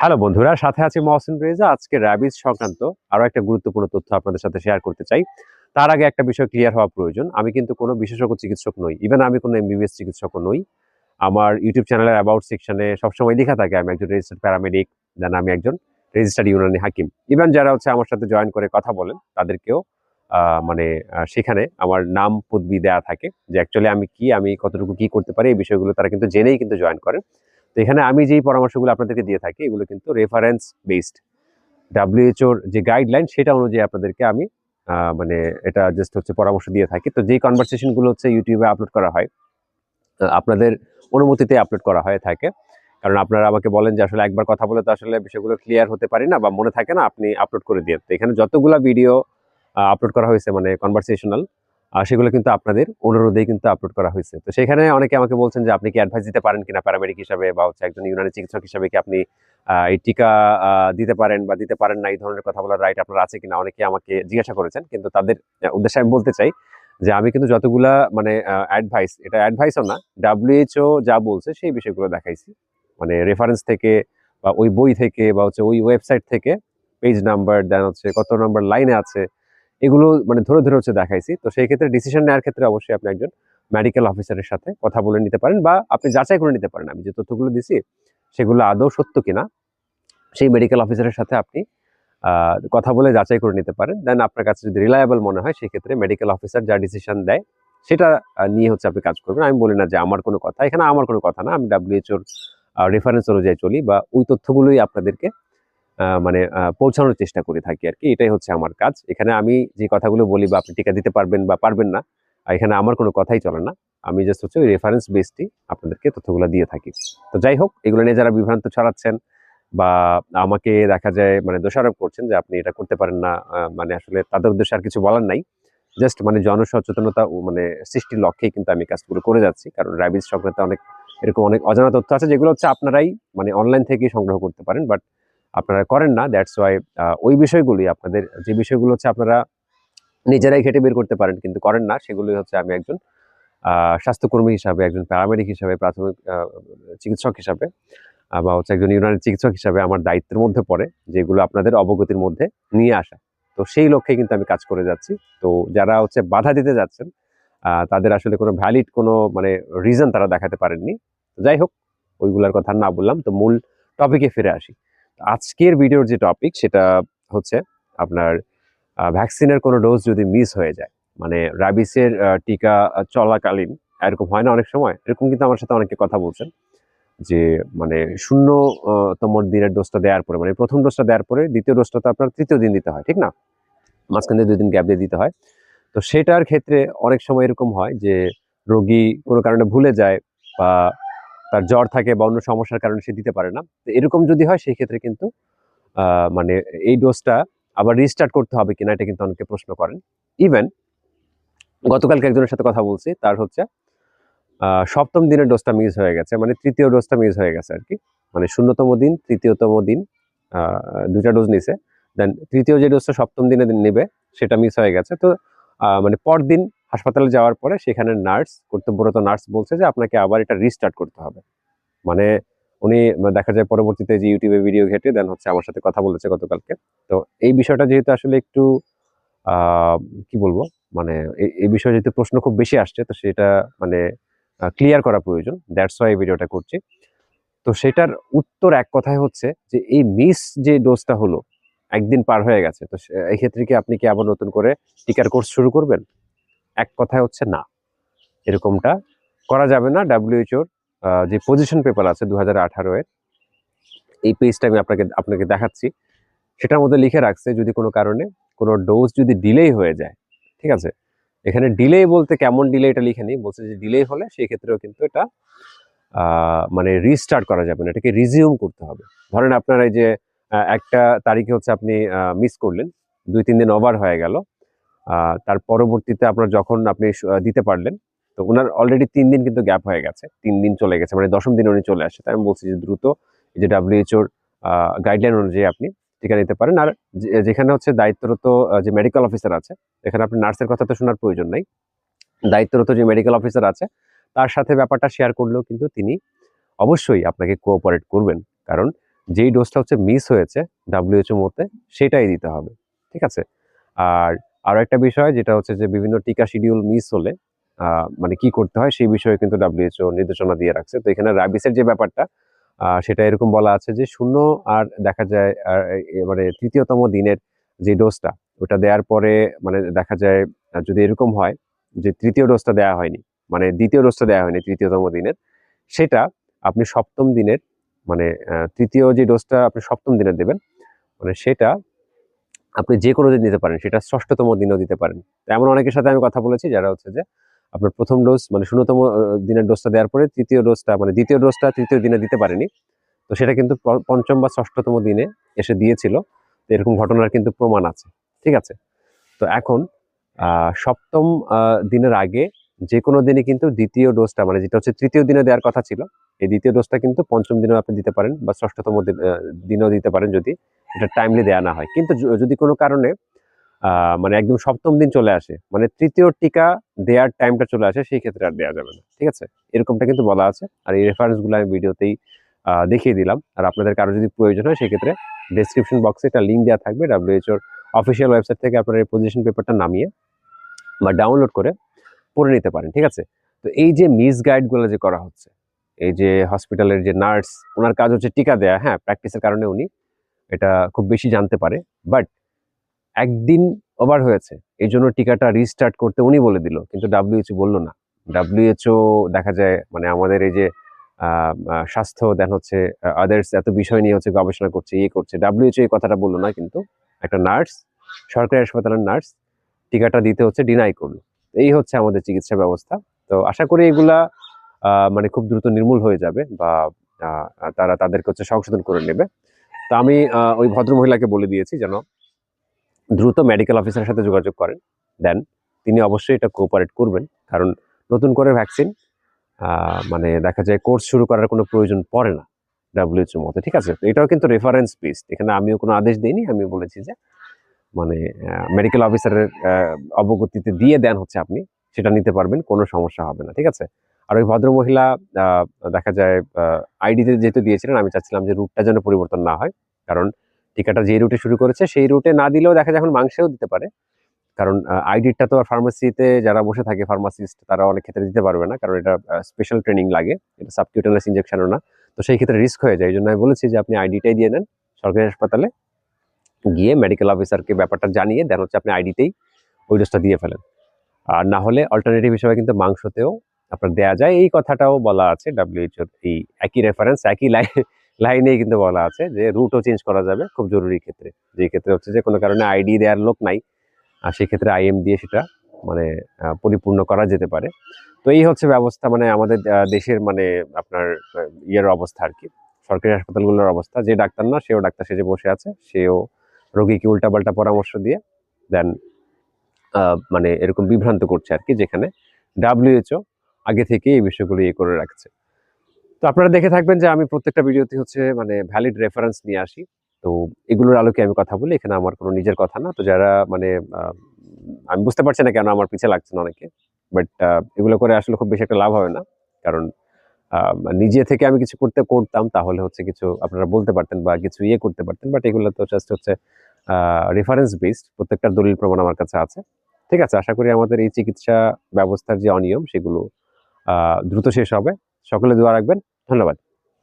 Hello বন্ধুরা, সাথে আছি মহসিন রেজা। আজকে র্যাবিজ সংক্রান্ত আরো একটা গুরুত্বপূর্ণ তথ্য আপনাদের সাথে শেয়ার করতে চাই। তার আগে একটা বিষয় ক্লিয়ার হওয়া প্রয়োজন। আমি কিন্তু কোনো বিশেষজ্ঞ চিকিৎসক নই। ইভেন আমি কোনো এমবিবিএস চিকিৎসকও নই। আমার ইউটিউব চ্যানেলের অ্যাবাউট সেকশনে সবসময় লেখা থাকে আমি একজন রেজিস্টার্ড প্যারামেডিক, দেন আমি একজন রেজিস্টার্ড ইউনানি হাকিম। ইভেন যারা আমার সাথে জয়েন করে কথা বলেন তাদেরকেও সেখানে আমার নাম পদবি দেয়া থাকে যে অ্যাকচুয়ালি আমি কি, আমি কতটুকু কি করতে পারি, এই বিষয়গুলো তারা কিন্তু জেনেই কিন্তু জয়েন করেন। তো এখানে আমি যেই পরামর্শগুলো আপনাদেরকে দিয়ে থাকি এগুলো কিন্তু রেফারেন্স বেসড। ডাব্লিউএইচওর যে গাইডলাইন সেটা অনুযায়ী আপনাদেরকে আমি মানে এটা জাস্ট পরামর্শ দিয়ে থাকি। তো যেই কনভারসেশনগুলো ইউটিউবে আপলোড করা হয়, আপনাদের অনুমতিতে আপলোড করা হয়ে থাকে। কারণ আপনারা আমাকে বলেন যে আসলে একবার কথা বলে তো আসলে বিষয়গুলো ক্লিয়ার হতে পারি না বা মনে থাকে না, আপনি আপলোড করে দিয়ে। তো এখানে যতগুলা ভিডিও আপলোড করা হয়েছে মানে কনভারসেশনাল, সেগুলো কিন্তু আপনাদের অনুরোধেই কিন্তু আপলোড করা হয়েছে। তো সেখানে অনেকে আমাকে বলছেন যে আপনি কি অ্যাডভাইস দিতে পারেন কিনা প্যারামেডিক হিসাবে বা একজন ইউনানি চিকিৎসক হিসাবে, কি আপনি এই টিকা দিতে পারেন বা দিতে পারেন না, এই ধরনের কথা বলার রাইট আপনার আছে কিনা, অনেকে আমাকে জিজ্ঞাসা করেছেন। কিন্তু তাদের উদ্দেশ্যে আমি বলতে চাই যে আমি কিন্তু যতগুলা মানে অ্যাডভাইস, এটা অ্যাডভাইসও না, ডাব্লিউএইচও যা বলছে সেই বিষয়গুলো দেখাইছি। মানে রেফারেন্স থেকে বা ওই বই থেকে বা ওই ওয়েবসাইট থেকে পেজ নাম্বার দেন কত নাম্বার লাইনে আছে, এগুলো মানে ধরে ধরে দেখাইছি। তো সেই ক্ষেত্রে ডিসিশন নেওয়ার ক্ষেত্রে অবশ্যই আপনি একজন মেডিকেল অফিসারের সাথে কথা বলে নিতে পারেন বা আপনি যাচাই করে নিতে পারেন আমি যে তথ্যগুলো দিছি সেগুলো আদৌ সত্য কিনা। সেই মেডিকেল অফিসারের সাথে আপনি কথা বলে যাচাই করে নিতে পারেন। দেন আপনার কাছে যদি রিলায়েবল মনে হয় সেক্ষেত্রে মেডিকেল অফিসার যা ডিসিশন দেয় সেটা নিয়ে আপনি কাজ করবেন। আমি বলি না যে আমার কোনো কথা, এখানে আমার কোনো কথা না, আমি ডাব্লিউএইচওর রেফারেন্স অনুযায়ী চলি বা ওই তথ্যগুলোই আপনাদেরকে মানে পৌঁছানোর চেষ্টা করে থাকি আর কি। এটাই আমার কাজ। এখানে আমি যে কথাগুলো বলি বা আপনি টিকা দিতে পারবেন বা পারবেন না, এখানে আমার কোনো কথাই চলে না। আমি জাস্ট ওই রেফারেন্স বেসডই আপনাদেরকে তথ্যগুলো দিয়ে থাকি। তো যাই হোক, এগুলো নিয়ে যারা বিভ্রান্ত ছড়াচ্ছেন বা আমাকে দেখা যায় মানে দোষারোপ করছেন যে আপনি এটা করতে পারেন না, মানে আসলে তাদের উদ্দেশ্যে আর কিছু বলার নাই। জাস্ট মানে জনসচেতনতা মানে সৃষ্টির লক্ষ্যেই কিন্তু আমি কাজগুলো করে যাচ্ছি। কারণ র্যাবিজ সংক্রান্ত এরকম অনেক অজানা তথ্য আছে যেগুলো আপনারাই মানে অনলাইন থেকেই সংগ্রহ করতে পারেন, বাট আপনারা করেন না। দ্যাটস ওয়াই ওই বিষয়গুলি আপনাদের, যে বিষয়গুলো আপনারা নিজেরাই ঘেঁটে বের করতে পারেন কিন্তু করেন না, সেগুলোই আমি একজন স্বাস্থ্যকর্মী হিসাবে, একজন প্যারামেডিক হিসাবে, প্রাথমিক চিকিৎসক হিসাবে বা একজন ইউনানি চিকিৎসক হিসাবে আমার দায়িত্বের মধ্যে পড়ে যেগুলো আপনাদের অবগতির মধ্যে নিয়ে আসা। তো সেই লক্ষ্যে কিন্তু আমি কাজ করে যাচ্ছি। তো যারা বাধা দিতে যাচ্ছেন তাদের আসলে কোনো ভ্যালিড কোনো মানে রিজন তারা দেখাতে পারেননি। তো যাই হোক, ওইগুলার কথা না বললাম, তো মূল টপিকে ফিরে আসি। আজকের ভিডিওর যে টপিক সেটা হচ্ছে আপনার ভ্যাকসিনের কোনো ডোজ যদি মিস হয়ে যায়, মানে র্যাবিসের টিকা চলাকালীন এরকম হয় না অনেক সময়, এরকম কিন্তু আমার সাথে অনেকে কথা বলছেন যে মানে 0তম দিনের ডোজটা দেওয়ার পরে, মানে প্রথম ডোজটা দেওয়ার পরে দ্বিতীয় ডোজটা তো আপনার তৃতীয় দিন দিতে হয়, ঠিক না? মাঝখানে 2 দিন গ্যাপ দিয়ে দিতে হয়। তো সেটার ক্ষেত্রে অনেক সময় এরকম হয় যে রোগী কোনো কারণে ভুলে যায় বা তার জ্বর থাকে বা অন্য সমস্যার কারণে সে দিতে পারে না। তো এরকম যদি হয় সেই ক্ষেত্রে কিন্তু মানে এই ডোজটা আবার রিস্টার্ট করতে হবে কিনা এটা কিন্তু অনেকে প্রশ্ন করেন। ইভেন গতকালকে একজনের সাথে কথা বলছি, তার 7ম দিনের ডোজটা মিস হয়ে গেছে, মানে তৃতীয় ডোজটা মিস হয়ে গেছে আর কি। মানে 0তম দিন, তৃতীয়তম দিন 2টা ডোজ নিছে। দেন তৃতীয় যে ডোজটা 7ম দিনে নেবে সেটা মিস হয়ে গেছে। তো মানে পরদিন হাসপাতালে যাওয়ার পরে সেখানে কর্তব্যরত নার্স বলছে যে আপনাকে আবার এটা রিস্টার্ট করতে হবে। মানে উনি দেখা যায় পরবর্তীতে যে ইউটিউবে ভিডিও ঘেটে দেন আমার সাথে কথা বলেছে গতকালকে। তো এই বিষয়টা যেহেতু আসলে একটু কি বলবো, মানে এই বিষয়ে যেহেতু প্রশ্ন খুব বেশি আসছে, তো সেটা মানে ক্লিয়ার করা প্রয়োজন। দ্যাটস ওয়াই এই ভিডিওটা করছি। তো সেটার উত্তর এক কথায় যে এই মিস যে ডোজটা হলো, একদিন পার হয়ে গেছে, তো এই ক্ষেত্রে কি আপনি কি আবার নতুন করে টিকার কোর্স শুরু করবেন? এক কথায় না, এরকমটা করা যাবে না। ডাব্লিউএইচওর যে পজিশন পেপার আছে 2018 এর, এই পেজটা আমি আপনাকে দেখাচ্ছি। সেটার মধ্যে লিখে রাখছে যদি কোনো কারণে কোনো ডোজ যদি ডিলে হয়ে যায়, ঠিক আছে? এখানে ডিলে বলতে কেমন ডিলে এটা লিখে নিই, বলছে যে ডিলে হলে সেই ক্ষেত্রেও কিন্তু এটা মানে রিস্টার্ট করা যাবে না, এটাকে রিজিউম করতে হবে। ধরেন আপনার এই যে একটা তারিখে আপনি মিস করলেন, 2-3 দিন ওভার হয়ে গেল, তার পরবর্তীতে আপনার যখন আপনি দিতে পারলেন, তো ওনার অলরেডি 3 দিন কিন্তু গ্যাপ হয়ে গেছে, 3 দিন চলে গেছে, মানে 10ম দিনে উনি চলে আসে। তাই আমি বলছি যে দ্রুত এই যে ডাব্লিউএইচওর গাইডলাইন অনুযায়ী আপনি টিকা নিতে পারেন। আর যেখানে দায়িত্বরত যে মেডিকেল অফিসার আছে, এখানে আপনি নার্সের কথা তো শোনার প্রয়োজন নাই। দায়িত্বরত যে মেডিকেল অফিসার আছে তার সাথে ব্যাপারটা শেয়ার করলেও কিন্তু তিনি অবশ্যই আপনাকে কোঅপারেট করবেন। কারণ যেই ডোজটা হচ্ছে মিস হয়েছে WHO মতে সেটাই দিতে হবে, ঠিক আছে। আর আরো একটা বিষয় যেটা হচ্ছে যে বিভিন্ন টিকা শিডিউল মিস হলে মানে কি করতে হয় সেই বিষয়ে কিন্তু WHO নির্দেশনা দিয়ে রাখছে। তো এখানে র্যাবিসের যে ব্যাপারটা সেটা এরকম বলা আছে যে 0 আর দেখা যায় মানে ৩য়-তম দিনের যে ডোজটা ওটা দেওয়ার পরে মানে দেখা যায় যদি এরকম হয় যে ৩য় ডোজটা দেওয়া হয়নি, মানে ২য় ডোজটা দেওয়া হয়নি ৩য়-তম দিনের, সেটা আপনি ৭ম দিনের মানে ৩য় যে ডোজটা আপনি ৭ম দিনে দেবেন, মানে সেটা আপনি যে কোনো দিন দিতে পারেন, সেটা ৬ষ্ঠতম দিনেও দিতে পারেন। তো এমন অনেকের সাথে আমি কথা বলেছি যারা হচ্ছে যে আপনার ১ম ডোজ মানে ০তম দিনের ডোজটা দেওয়ার পরে ৩য় ডোজটা মানে ২য় ডোজটা ৩য় দিনে দিতে পারেনি। তো সেটা কিন্তু ৫ম বা ৬ষ্ঠতম দিনে এসে দিয়েছিল। তো এরকম ঘটনার কিন্তু প্রমাণ আছে। ঠিক আছে? তো এখন ৭ম দিনের আগে যেকোনো দিনই কিন্তু ২য় ডোজটা মানে যেটা হচ্ছে ৩য় দিনে দেওয়ার কথা ছিল, এই ২য় ডোজটা কিন্তু ৫ম দিনেও আপনি দিতে পারেন বা ৬ষ্ঠতম দিনেও দিতে পারেন যদি এটা টাইমলি দেয়া না হয়। কিন্তু যদি কোনো কারণে মানে একদম ৭ম দিন চলে আসে, মানে ৩য় টিকা দেয়ার টাইমটা চলে আসে, সেই ক্ষেত্রে আর দেয়া যাবে না। ঠিক আছে? এরকমটা কিন্তু বলা আছে। আর এই রেফারেন্স গুলো আমি ভিডিওতেই দেখিয়ে দিলাম। আর আপনাদের কারো যদি প্রয়োজন হয় সেক্ষেত্রে ডেসক্রিপশন বক্সে একটা লিঙ্ক দেওয়া থাকবে WHO র অফিসিয়াল ওয়েবসাইট থেকে আপনারা এই পজিশন পেপারটা নামিয়ে বা ডাউনলোড করে পড়ে নিতে পারেন। ঠিক আছে? তো এই যে মিসগাইড গুলো যে করা হচ্ছে, এই যে হসপিটালের যে নার্স, উনার কাজ হচ্ছে টিকা দেয়া। হ্যাঁ, প্র্যাকটিসের কারণে উনি এটা খুব বেশি জানতে পারে। বাট একদিন ওভার হয়েছে। এজন্য টিকাটা রিস্টার্ট করতে উনি বলে দিল। কিন্তু WHO বলল না। WHO দেখা যায় মানে আমাদের এই যে আ আ স্বাস্থ্য দেন হচ্ছে আদার্স এত বিষয় নিয়ে হচ্ছে গবেষণা করছে, ইয়ে করছে। WHO এই কথাটা বলল না কিন্তু একটা নার্স, সরকারি হাসপাতালের নার্স টিকাটা দিতে হচ্ছে ডিনাই করল। এই হচ্ছে আমাদের চিকিৎসা ব্যবস্থা। তো আশা করি এগুলা মানে খুব দ্রুত নির্মূল হয়ে যাবে বা আ তারা তাদেরকে হচ্ছে সংশোধন করে নেবে। তো আমি ওই ভদ্রমহিলাকে বলে দিয়েছি যেন দ্রুত মেডিকেল অফিসারের সাথে যোগাযোগ করেন, দেন তিনি অবশ্যই এটা কোঅপারেট করবেন। কারণ নতুন করে ভ্যাকসিন মানে দেখা যায় কোর্স শুরু করার কোনো প্রয়োজন পড়ে না WHO মতে। ঠিক আছে? তো এটাও কিন্তু রেফারেন্স বেসড। এখানে আমিও কোনো আদেশ দেইনি। আমি বলেছি যে মানে মেডিকেল অফিসারের অবগতিতে দিয়ে দেন হচ্ছে আপনি সেটা নিতে পারবেন, কোনো সমস্যা হবে না। ঠিক আছে? আর ওই ভদ্রমহিলা আ দেখা যায় আইডিতে যেহেতু দিয়েছিলেন আমি চাচ্ছিলাম যে রুটটা যেন পরিবর্তন না হয়। কারণ টিকাটা যে রুটে শুরু করেছে সেই রুটে না দিলেও দেখা যায় এখন মাংসেও দিতে পারে। কারণ আইডিটা তো আর ফার্মেসিতে যারা বসে থাকে ফার্মাসিস্ট তারা অনেক ক্ষেত্রে দিতে পারবে না। কারণ এটা স্পেশাল ট্রেনিং লাগে। এটা সাবকিউটেনিয়াস ইনজেকশনও না। তো সেই ক্ষেত্রে রিস্ক হয়ে যায়। এজন্য আমি বলেছি যে আপনি আইডিটাই দিয়ে নেন। সরকারি হাসপাতালে গিয়ে মেডিকেল অফিসারকে ব্যাপারটা জানিয়ে দেন হচ্ছে আপনি আইডিতেই ওই ডোজটা দিয়ে ফেলেন। আর না হলে অল্টারনেটিভ হিসেবে কিন্তু মাংসতেও আপনার দেয়া যায়। এই কথাটাও বলা আছে WHO র এই একই রেফারেন্স একই লাইনেই কিন্তু বলা আছে যে রুটও চেঞ্জ করা যাবে খুব জরুরি ক্ষেত্রে। যে ক্ষেত্রে হচ্ছে যে কোনো কারণে আইডি দেওয়ার লোক নাই। আর সেক্ষেত্রে IM দিয়ে সেটা মানে পরিপূর্ণ করা যেতে পারে। তো এই হচ্ছে ব্যবস্থা মানে আমাদের দেশের মানে আপনার ইয়ের অবস্থা আরকি। সরকারি হাসপাতালগুলোর অবস্থা। যে ডাক্তার না সেও ডাক্তার সেজে বসে আছে। সেও রোগীকে উল্টাপাল্টা পরামর্শ দিয়ে দেন মানে এরকম বিভ্রান্ত করছে আরকি যেখানে WHO আগে থেকেই এই বিষয়গুলো ইয়ে করে রাখছে। তো আপনারা দেখে থাকবেন যে আমি প্রত্যেকটা ভিডিওতে হচ্ছে মানে ভ্যালিড রেফারেন্স নিয়ে আসি। তো এগুলোর আলোকে আমি কথা বলি। এখানে আমার কোনো নিজের কথা না। তো যারা মানে আ আমি বুঝতে পারছি না কেন আমার পিছে লাগছেন অনেকে। বাট এগুলো করে আসলে খুব বেশি একটা লাভ হবে না। কারণ আ নিজে থেকে আমি কিছু করতাম তাহলে হচ্ছে কিছু আপনারা বলতে পারতেন বা কিছু ইয়ে করতে পারতেন। বাট এগুলো তো জাস্ট হচ্ছে আ রেফারেন্স বেসড প্রত্যেকটার দলিল প্রমাণ আমার কাছে আছে। ঠিক আছে? আশা করি আমাদের এই চিকিৎসা ব্যবস্থার যে অনিয়ম সেগুলো আ দ্রুত শেষ হবে। সকলে দোয়া রাখবেন। ধন্যবাদ।